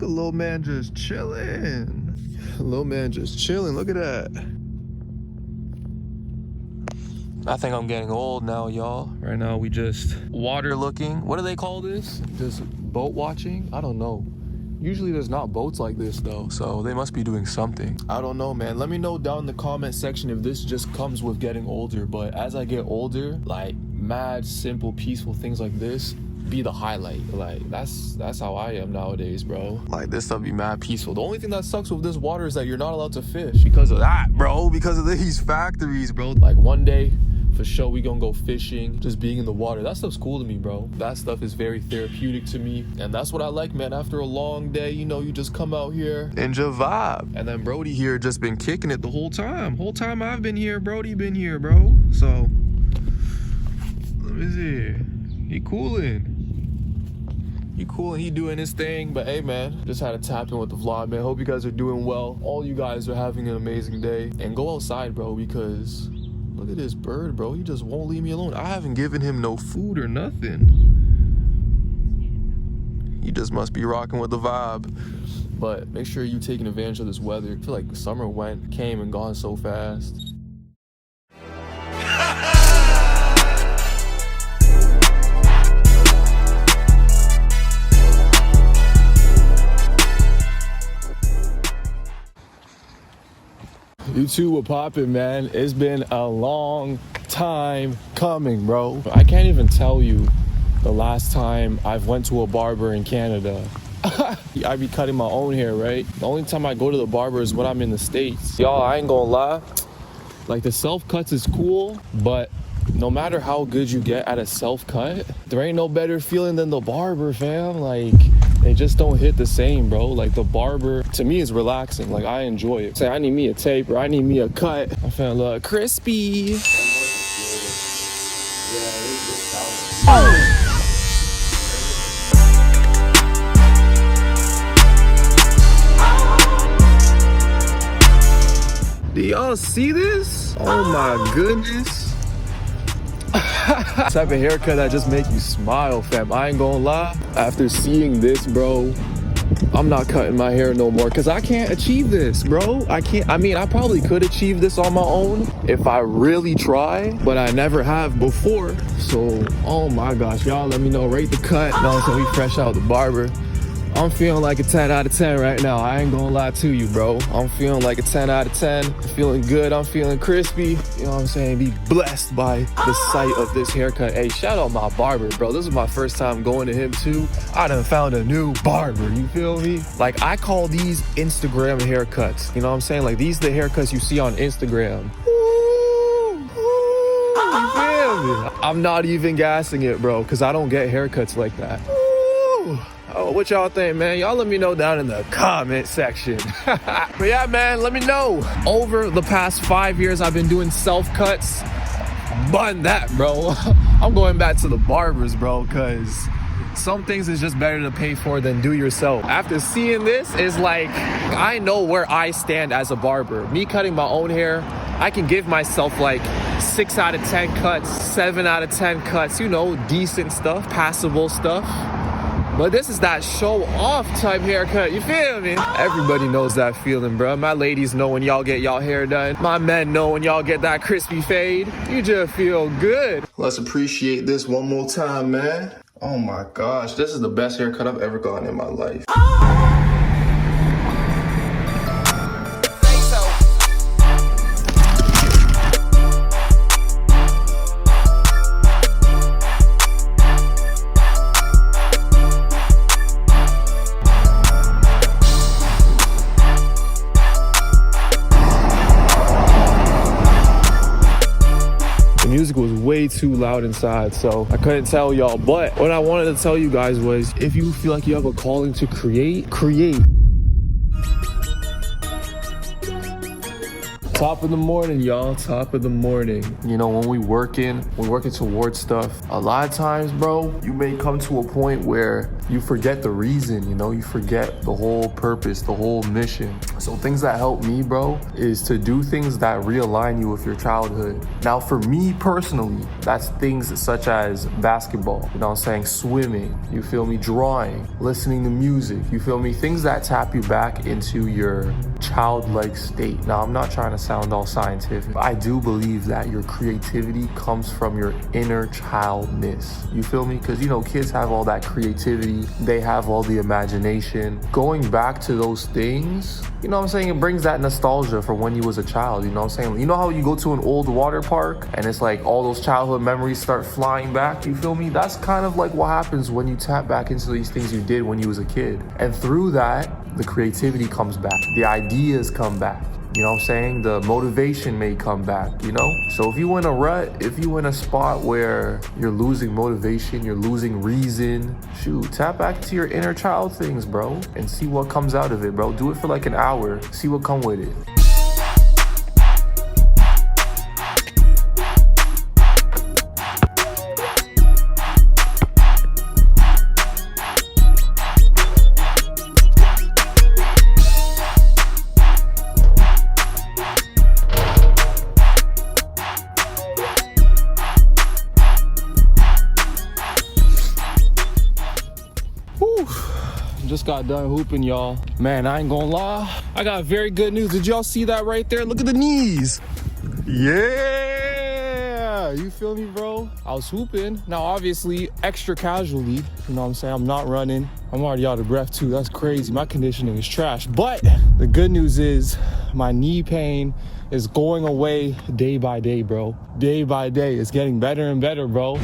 Look at little man just chilling. Little man just chilling. Look at that. I think I'm getting old now, y'all. Right now we just water looking. What do they call this? Just boat watching? I don't know. Usually there's not boats like this though, so they must be doing something. I don't know, man. Let me know down in the comment section if this just comes with getting older. But as I get older, like mad, simple, peaceful things like this be the highlight. Like that's how I am nowadays, bro. Like this stuff be mad peaceful. The only thing that sucks with this water is that you're not allowed to fish because of that, bro. Because of these factories, bro. Like one day, for sure, we gonna go fishing, just being in the water. That stuff's cool to me, bro. That stuff is very therapeutic to me. And that's what I like, man. After a long day, you know, you just come out here and just vibe. And then Brody here just been kicking it the whole time. Whole time I've been here, Brody been here, bro. So, let me see. He cooling. He cool and he doing his thing. But hey, man, just had to tap in with the vlog, man. Hope you guys are doing well. All you guys are having an amazing day. And go outside, bro, because look at this bird, bro. He just won't leave me alone. I haven't given him no food or nothing. He just must be rocking with the vibe. But make sure you taking advantage of this weather. I feel like the summer came and gone so fast. You two were popping, man. It's been a long time coming, bro. I can't even tell you the last time I've went to a barber in Canada. I be cutting my own hair, right? The only time I go to the barber is when I'm in the States. Y'all, I ain't gonna lie. Like the self-cuts is cool, but no matter how good you get at a self-cut, there ain't no better feeling than the barber, fam. Like, they just don't hit the same, bro. Like the barber, to me, is relaxing. Like I enjoy it. Say I need me a tape or I need me a cut. I'm feeling a little crispy. Do y'all see this? Oh my goodness. Type of haircut that just make you smile, fam. I ain't gonna lie. After seeing this, bro, I'm not cutting my hair no more because I can't achieve this, bro. I can't. I mean, I probably could achieve this on my own if I really try, but I never have before. So, oh my gosh, y'all let me know. Rate the cut. No, so we fresh out the barber. I'm feeling like a 10 out of 10 right now. I ain't gonna lie to you, bro. I'm feeling like a 10 out of 10. I'm feeling good. I'm feeling crispy. You know what I'm saying? Be blessed by the sight of this haircut. Hey, shout out my barber, bro. This is my first time going to him too. I done found a new barber. You feel me? Like I call these Instagram haircuts. You know what I'm saying? Like these are the haircuts you see on Instagram. You feel me? I'm not even gassing it, bro, because I don't get haircuts like that. Oh, what y'all think, man? Y'all let me know down in the comment section. But yeah, man, let me know. Over the past 5 years, I've been doing self-cuts. Bun that, bro. I'm going back to the barbers, bro, because some things is just better to pay for than do yourself. After seeing this, it's like, I know where I stand as a barber. Me cutting my own hair, I can give myself like 6 out of 10 cuts, 7 out of 10 cuts, you know, decent stuff, passable stuff. But this is that show-off type haircut, you feel me? Everybody knows that feeling, bro. My ladies know when y'all get y'all hair done. My men know when y'all get that crispy fade. You just feel good. Let's appreciate this one more time, man. Oh my gosh, this is the best haircut I've ever gotten in my life. Music was way too loud inside, so I couldn't tell y'all. But what I wanted to tell you guys was, if you feel like you have a calling to create. Top of the morning, y'all. Top of the morning. You know, when we're working towards stuff, a lot of times, bro, you may come to a point where you forget the reason, you know, you forget the whole purpose, the whole mission. So things that help me, bro, is to do things that realign you with your childhood. Now, for me personally, that's things such as basketball, you know what I'm saying, swimming, you feel me, drawing, listening to music, you feel me, things that tap you back into your childlike state. Now, I'm not trying to sound all scientific, but I do believe that your creativity comes from your inner childness. You feel me? Because, you know, kids have all that creativity, they have all the imagination. Going back to those things, you know what I'm saying, it brings that nostalgia for when you was a child, you know what I'm saying? You know how you go to an old water park and it's like all those childhood memories start flying back, you feel me? That's kind of like what happens when you tap back into these things you did when you was a kid. And through that, the creativity comes back, the ideas come back. You know what I'm saying? The motivation may come back, you know? So if you in a rut, if you in a spot where you're losing motivation, you're losing reason, shoot, tap back into your inner child things, bro, and see what comes out of it, bro. Do it for like an hour, see what come with it. Just got done hooping, y'all. Man, I ain't gonna lie, I got very good news. Did y'all see that right there? Look at the knees. Yeah, you feel me, bro? I was hooping. Now, obviously, extra casually, you know what I'm saying? I'm not running. I'm already out of breath too. That's crazy. My conditioning is trash. But the good news is my knee pain is going away day by day, bro. Day by day. It's getting better and better, bro.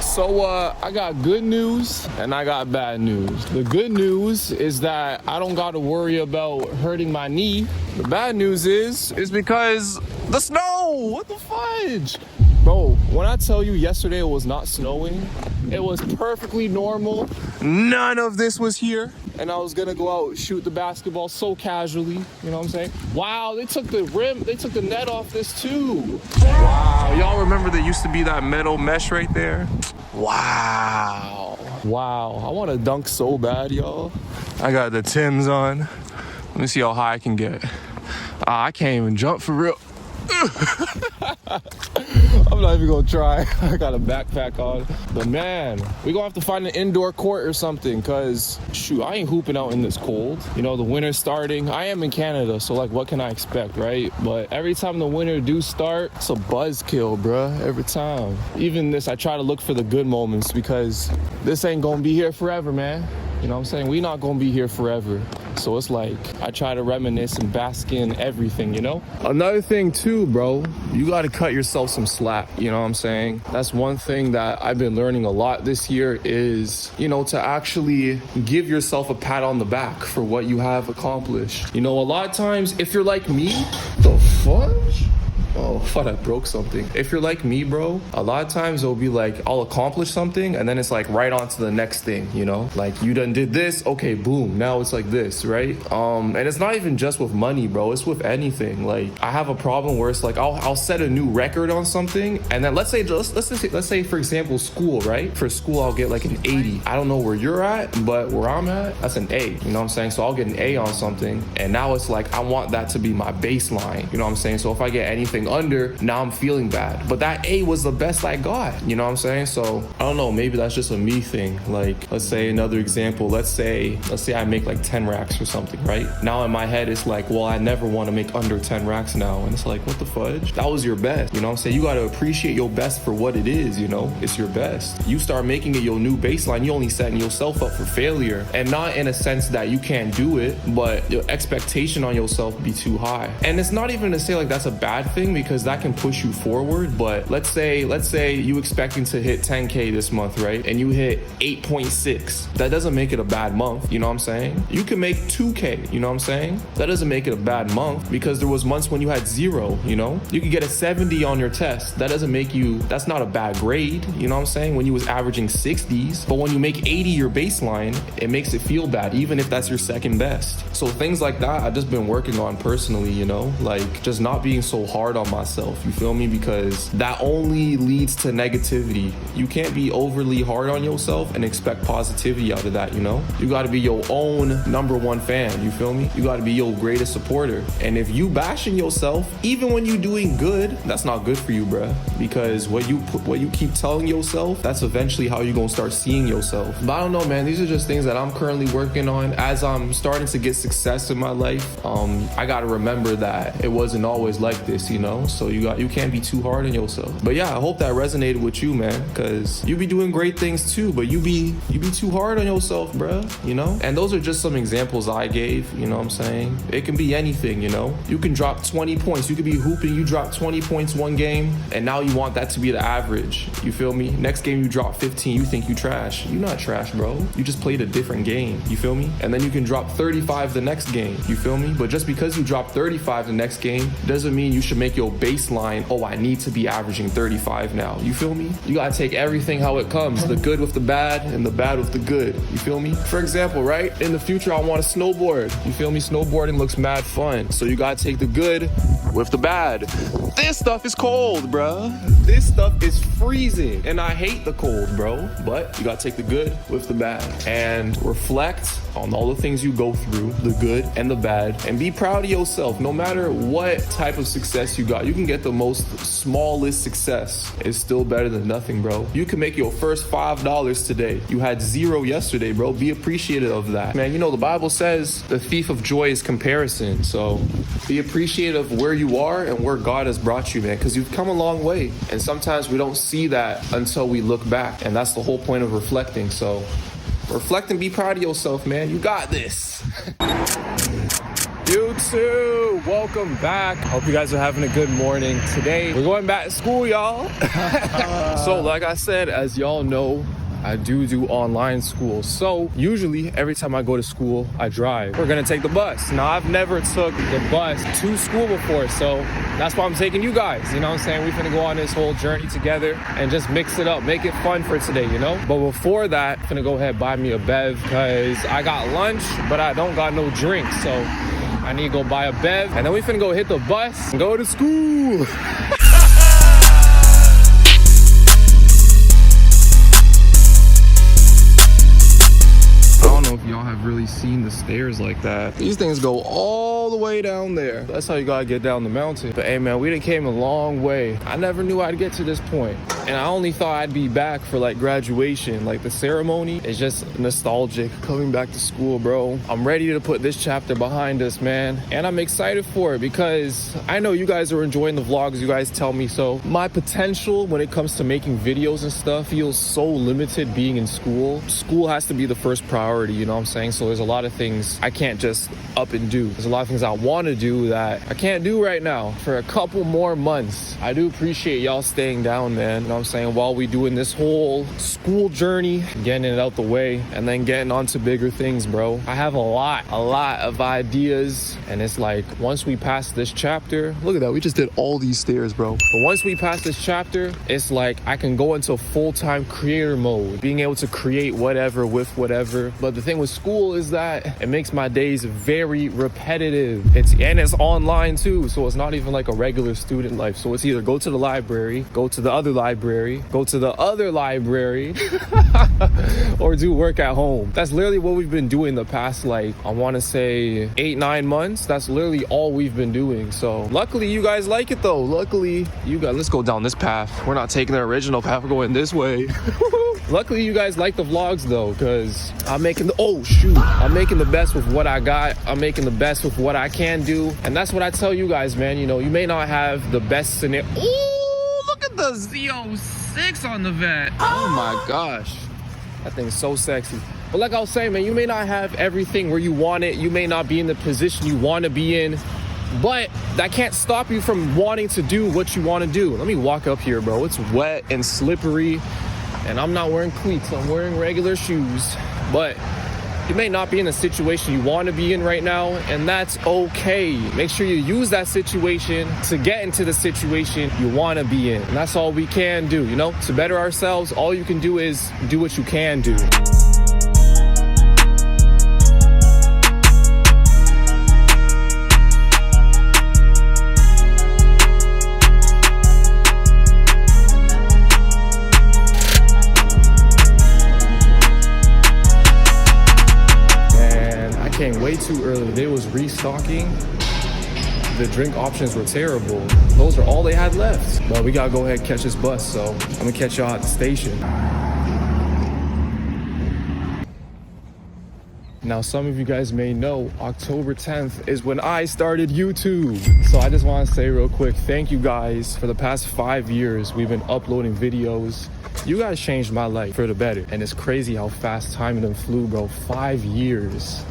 So I got good news and I got bad news. The good news is that I don't got to worry about hurting my knee. The bad news is because the snow. What the fudge? Bro, when I tell you yesterday it was not snowing, it was perfectly normal. None of this was here. And I was gonna go out shoot the basketball so casually, you know what I'm saying? Wow, they took the rim, they took the net off this too. Wow, y'all remember there used to be that metal mesh right there? Wow. Wow, I wanna dunk so bad, y'all. I got the Timbs on. Let me see how high I can get. I can't even jump for real. I'm not even gonna try. I got a backpack on. But man, we gonna have to find an indoor court or something, cause shoot, I ain't hooping out in this cold. You know, the winter's starting. I am in Canada, so like what can I expect, right? But every time the winter do start, it's a buzzkill, bruh, every time. Even this, I try to look for the good moments because this ain't gonna be here forever, man. You know what I'm saying? We not gonna be here forever. So it's like, I try to reminisce and bask in everything, you know? Another thing too, bro, you gotta cut yourself some slack, you know what I'm saying? That's one thing that I've been learning a lot this year is, you know, to actually give yourself a pat on the back for what you have accomplished. You know, a lot of times, if you're like me, the fudge? Oh, I thought I broke something. If you're like me, bro, a lot of times it'll be like, I'll accomplish something and then it's like right on to the next thing, you know? Like you done did this, okay, boom, now it's like this, right? And it's not even just with money, bro, it's with anything. Like I have a problem where it's like, I'll set a new record on something and then let's say for example, school, right? For school, I'll get like an 80. I don't know where you're at, but where I'm at, that's an A, you know what I'm saying? So I'll get an A on something and now it's like, I want that to be my baseline, you know what I'm saying? So if I get anything under, now I'm feeling bad. But that A was the best I got, you know what I'm saying? So I don't know, maybe that's just a me thing. Like, let's say another example, let's say I make like 10 racks or something, right? Now in my head, it's like, well, I never want to make under 10 racks now. And it's like, what the fudge? That was your best, you know what I'm saying? You got to appreciate your best for what it is, you know? It's your best. You start making it your new baseline, you only setting yourself up for failure. And not in a sense that you can't do it, but your expectation on yourself be too high. And it's not even to say like that's a bad thing, thing because that can push you forward. But let's say you expecting to hit 10K this month, right? And you hit 8.6. That doesn't make it a bad month. You know what I'm saying? You can make 2K. You know what I'm saying? That doesn't make it a bad month because there was months when you had 0. You know, you could get a 70 on your test. That doesn't make you. That's not a bad grade. You know what I'm saying? When you was averaging 60s, but when you make 80 your baseline, it makes it feel bad, even if that's your second best. So things like that, I've just been working on personally. You know, like just not being so hard on myself. You feel me? Because that only leads to negativity. You can't be overly hard on yourself and expect positivity out of that, you know? You gotta be your own #1 fan, you feel me? You gotta be your greatest supporter. And if you bashing yourself, even when you doing good, that's not good for you, bruh. Because what you keep telling yourself, that's eventually how you gonna start seeing yourself. But I don't know, man, these are just things that I'm currently working on. As I'm starting to get success in my life, I gotta remember that it wasn't always like this, you know? So you can't be too hard on yourself. But yeah, I hope that resonated with you, man, because you be doing great things too, but you be too hard on yourself, bruh, you know? And those are just some examples I gave, you know what I'm saying? It can be anything, you know? You can drop 20 points. You could be hooping, you drop 20 points one game, and now you want that to be the average. You feel me? Next game you drop 15, you think you trash. You're not trash, bro. You just played a different game, you feel me? And then you can drop 35 the next game, you feel me? But just because you drop 35 the next game doesn't mean you should make your baseline, oh, I need to be averaging 35 now. You feel me? You gotta take everything how it comes, the good with the bad and the bad with the good. You feel me? For example, right? In the future, I want to snowboard. You feel me? Snowboarding looks mad fun. So you gotta take the good with the bad. This stuff is cold, bruh. This stuff is freezing. And I hate the cold, bro. But you gotta take the good with the bad and reflect on all the things you go through, the good and the bad, and be proud of yourself. No matter what type of success you got, you can get the most smallest success. It's still better than nothing, bro. You can make your first $5 today. You had 0 yesterday, bro. Be appreciative of that. Man, you know, the Bible says the thief of joy is comparison. So be appreciative of where you are and where God has brought you, man, because you've come a long way. And sometimes we don't see that until we look back. And that's the whole point of reflecting. So reflect and be proud of yourself, man. You got this. You too. Welcome back. Hope you guys are having a good morning. Today, we're going back to school, y'all. So like I said, as y'all know, I do online school. So usually every time I go to school, I drive. We're gonna take the bus. Now, I've never took the bus to school before, so that's why I'm taking you guys. You know what I'm saying? We're gonna go on this whole journey together and just mix it up, make it fun for today, you know? But before that, I'm gonna go ahead and buy me a bev because I got lunch, but I don't got no drink. So I need to go buy a bev, and then we finna go hit the bus and go to school. If y'all have really seen the stairs like that. These things go all the way down there. That's how you gotta get down the mountain. But hey, man, we done came a long way. I never knew I'd get to this point. And I only thought I'd be back for like graduation. Like the ceremony is just nostalgic. Coming back to school, bro. I'm ready to put this chapter behind us, man. And I'm excited for it because I know you guys are enjoying the vlogs. You guys tell me so. My potential when it comes to making videos and stuff feels so limited being in school. School has to be the first priority, you know what I'm saying? So there's a lot of things I can't just up and do. There's a lot of things I want to do that I can't do right now for a couple more months. I do appreciate y'all staying down, man. You know what I'm saying? While we doing this whole school journey, getting it out the way, and then getting on to bigger things, bro. I have a lot of ideas, and it's like once we pass this chapter, look at that, we just did all these stairs, bro. But once we pass this chapter, it's like I can go into full-time creator mode, being able to create whatever with whatever. But the thing with school is that it makes my days very repetitive. It's online too, so it's not even like a regular student life. So it's either go to the library, go to the other library, go to the other library, or do work at home. That's literally what we've been doing the past, like, I want to say 8-9 months. That's literally all we've been doing. So luckily you guys like it though. Luckily you guys, let's go down this path. We're not taking the original path, we're going this way. Luckily you guys like the vlogs though, because I'm making the best with what I got. I'm making the best with what I can do. And that's what I tell you guys, man. You know, you may not have the best scenario. Ooh, look at the Z06 on the vet. Oh my gosh. That thing's so sexy. But like I was saying, man, you may not have everything where you want it. You may not be in the position you want to be in. But that can't stop you from wanting to do what you want to do. Let me walk up here, bro. It's wet and slippery, and I'm not wearing cleats. I'm wearing regular shoes. But you may not be in the situation you want to be in right now, and that's okay. Make sure you use that situation to get into the situation you want to be in. And that's all we can do, you know? To better ourselves, all you can do is do what you can do. Came way too early. They was restocking. The drink options were terrible. Those are all they had left. But we gotta go ahead and catch this bus, so I'm gonna catch y'all at the station. Now, some of you guys may know October 10th is when I started YouTube. So I just want to say real quick, thank you guys. For the past 5 years, we've been uploading videos. You guys changed my life for the better. And it's crazy how fast time done flew, bro. 5 years.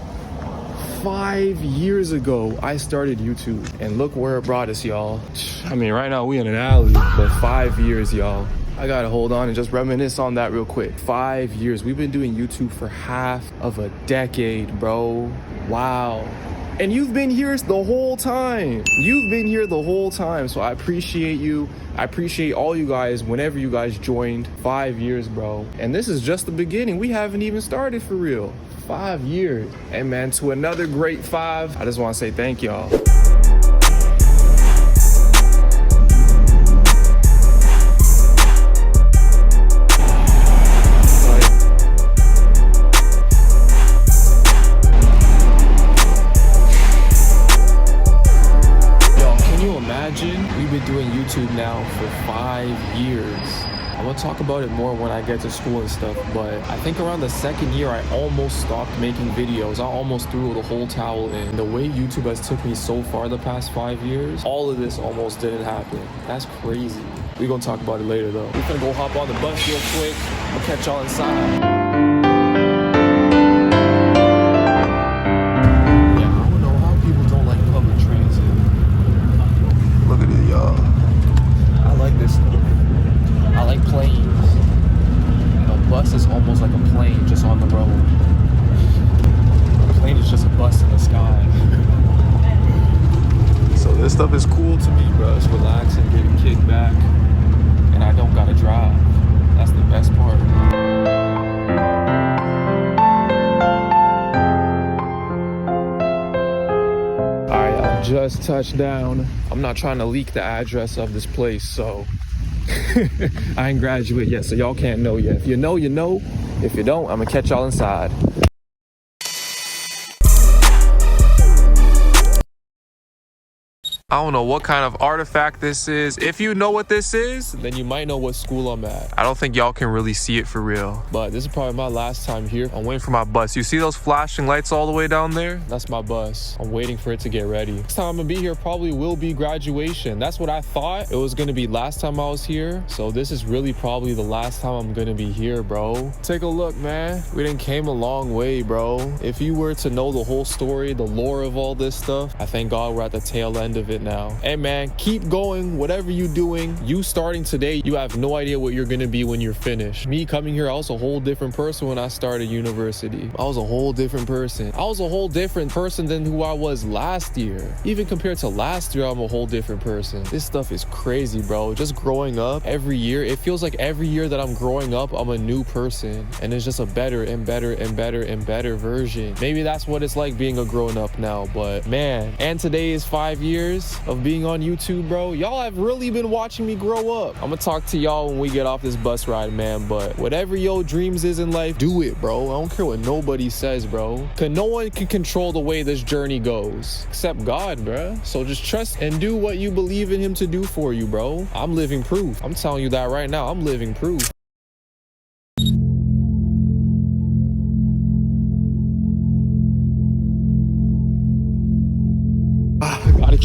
5 years ago, I started YouTube, and look where it brought us, y'all. I mean, right now we in an alley, but 5 years, y'all. I gotta hold on and just reminisce on that real quick. 5 years. We've been doing YouTube for half of a decade, bro. Wow. And you've been here the whole time. You've been here the whole time. So I appreciate you. I appreciate all you guys whenever you guys joined. 5 years, bro. And this is just the beginning. We haven't even started for real. 5 years. And man, to another great 5, I just want to say thank y'all. We've been doing YouTube now for 5 years. I'm gonna talk about it more when I get to school and stuff, but I think around the second year I almost stopped making videos. I almost threw the whole towel in. The way YouTube has took me so far the past 5 years, all of this almost didn't happen. That's crazy. We're gonna talk about it later though. We're gonna go hop on the bus real quick. I'll catch y'all inside. Bus is almost like a plane just on the road. A plane is just a bus in the sky. So this stuff is cool to me, bro. It's relaxing, getting kicked back, and I don't gotta drive. That's the best part. Alright, I just touched down. I'm not trying to leak the address of this place, so I ain't graduate yet, so y'all can't know yet. If you know, you know. If you don't, I'm gonna catch y'all inside. I don't know what kind of artifact this is. If you know what this is, then you might know what school I'm at. I don't think y'all can really see it for real. But this is probably my last time here. I'm waiting for my bus. You see those flashing lights all the way down there? That's my bus. I'm waiting for it to get ready. Next time I'm gonna be here probably will be graduation. That's what I thought it was gonna be last time I was here. So this is really probably the last time I'm gonna be here, bro. Take a look, man. We done came a long way, bro. If you were to know the whole story, the lore of all this stuff, I thank God we're at the tail end of it now. Hey man, keep going. Whatever you doing, you starting today, you have no idea what you're gonna be when you're finished. Me coming here, I was a whole different person when I started university. I was a whole different person. I was a whole different person than who I was last year. Even compared to last year, I'm a whole different person. This stuff is crazy, bro. Just growing up every year, it feels like every year that I'm growing up, I'm a new person, and it's just a better and better and better and better version. Maybe that's what it's like being a grown up now, but man. And today is 5 years of being on YouTube, bro. Y'all have really been watching me grow up. I'm gonna talk to y'all when we get off this bus ride, man, but whatever your dreams is in life, do it, bro. I don't care what nobody says, bro. Cause no one can control the way this journey goes except God, bro. So just trust and do what you believe in him to do for you, bro. I'm living proof. I'm telling you that right now. I'm living proof.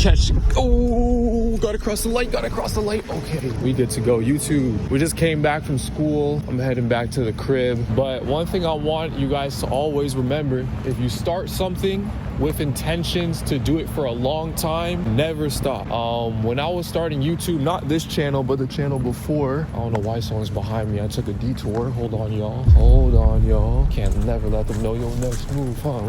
catch. Oh, gotta cross the light, gotta cross the light. Okay, we good to go. YouTube, we just came back from school. I'm heading back to the crib. But one thing I want you guys to always remember, if you start something with intentions to do it for a long time, never stop. When I was starting YouTube, not this channel, but the channel before, I don't know why someone's behind me. I took a detour. Hold on, y'all. Hold on, y'all. Can't never let them know your next move, huh?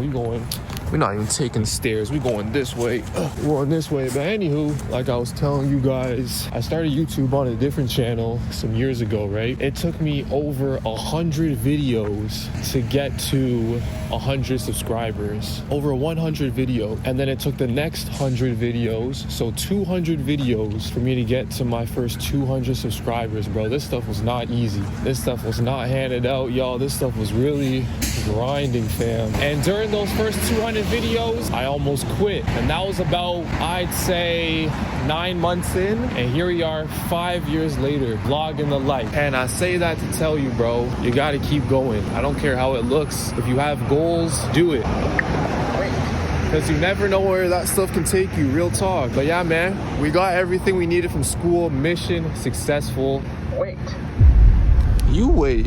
We're not even taking stairs. We're going this way. We're going this way. But anywho, like I was telling you guys, I started YouTube on a different channel some years ago, right? It took me over 100 videos to get to 100 subscribers. Over 100 videos. And then it took the next 100 videos. So 200 videos for me to get to my first 200 subscribers, bro. This stuff was not easy. This stuff was not handed out, y'all. This stuff was really grinding, fam. And during those first 200 videos, I almost quit. And that was about, I'd say, 9 months in. And here we are 5 years later, vlogging the life. And I say that to tell you, bro, you gotta keep going. I don't care how it looks. If you have goals, do it. Because you never know where that stuff can take you, real talk. But yeah, man, we got everything we needed from school. Mission successful. Wait. You wait,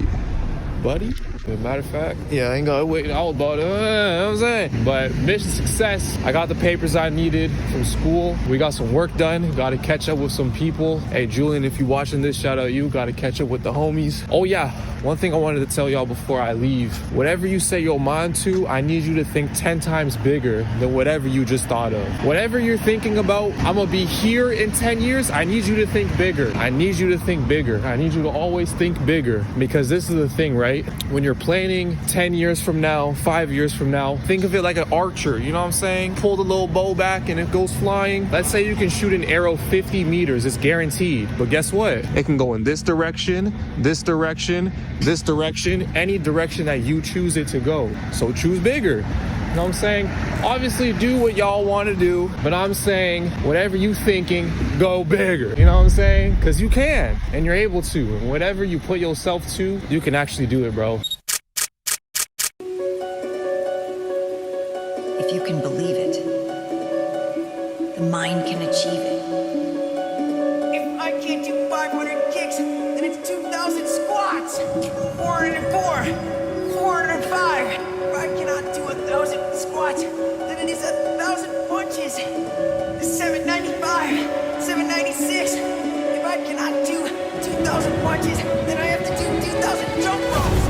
buddy. As a matter of fact, yeah, I ain't gotta wait out about it. You know what I'm saying? But mission success. I got the papers I needed from school. We got some work done. Got to catch up with some people. Hey, Julian, if you're watching this, shout out you. Got to catch up with the homies. Oh yeah, one thing I wanted to tell y'all before I leave. Whatever you say your mind to, I need you to think 10 times bigger than whatever you just thought of. Whatever you're thinking about, I'm gonna be here in 10 years. I need you to think bigger. I need you to think bigger. I need you to always think bigger, because this is the thing, right? When you're planning 10 years from now, 5 years from now, think of it like an archer, you know what I'm saying? Pull the little bow back and it goes flying. Let's say you can shoot an arrow 50 meters, it's guaranteed. But guess what? It can go in this direction, this direction, this direction, any direction that you choose it to go. So choose bigger. You know what I'm saying? Obviously do what y'all want to do, but I'm saying whatever you thinking, go bigger. You know what I'm saying? Because you can, and you're able to. And whatever you put yourself to, you can actually do it, bro. If you can believe it, the mind can achieve it. If I can't do 500 kicks, then it's 2,000 squats. 404, 405. If I cannot do 1,000 squats, then it is 1,000 punches. 795, 796. If I cannot do 2,000 punches, then I have to do 2,000 jump ropes.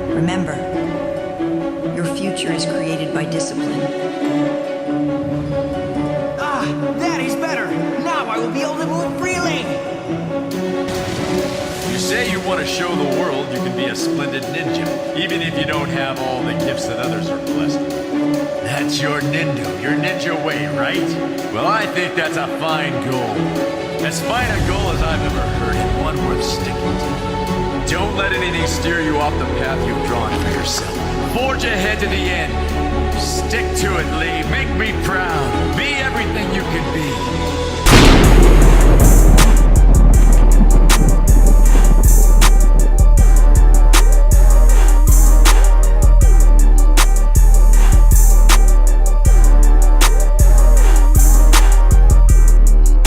Remember, your future is created by discipline. Ah, that is better. Now I will be able to move freely. You say you want to show the world you can be a splendid ninja, even if you don't have all the gifts that others are blessed with. That's your ninja way, right? Well, I think that's a fine goal. As fine a goal as I've ever heard, and one worth sticking to. Don't let anything steer you off the path you've drawn for yourself. Forge ahead to the end. Stick to it, Lee. Make me proud. Be everything you can be.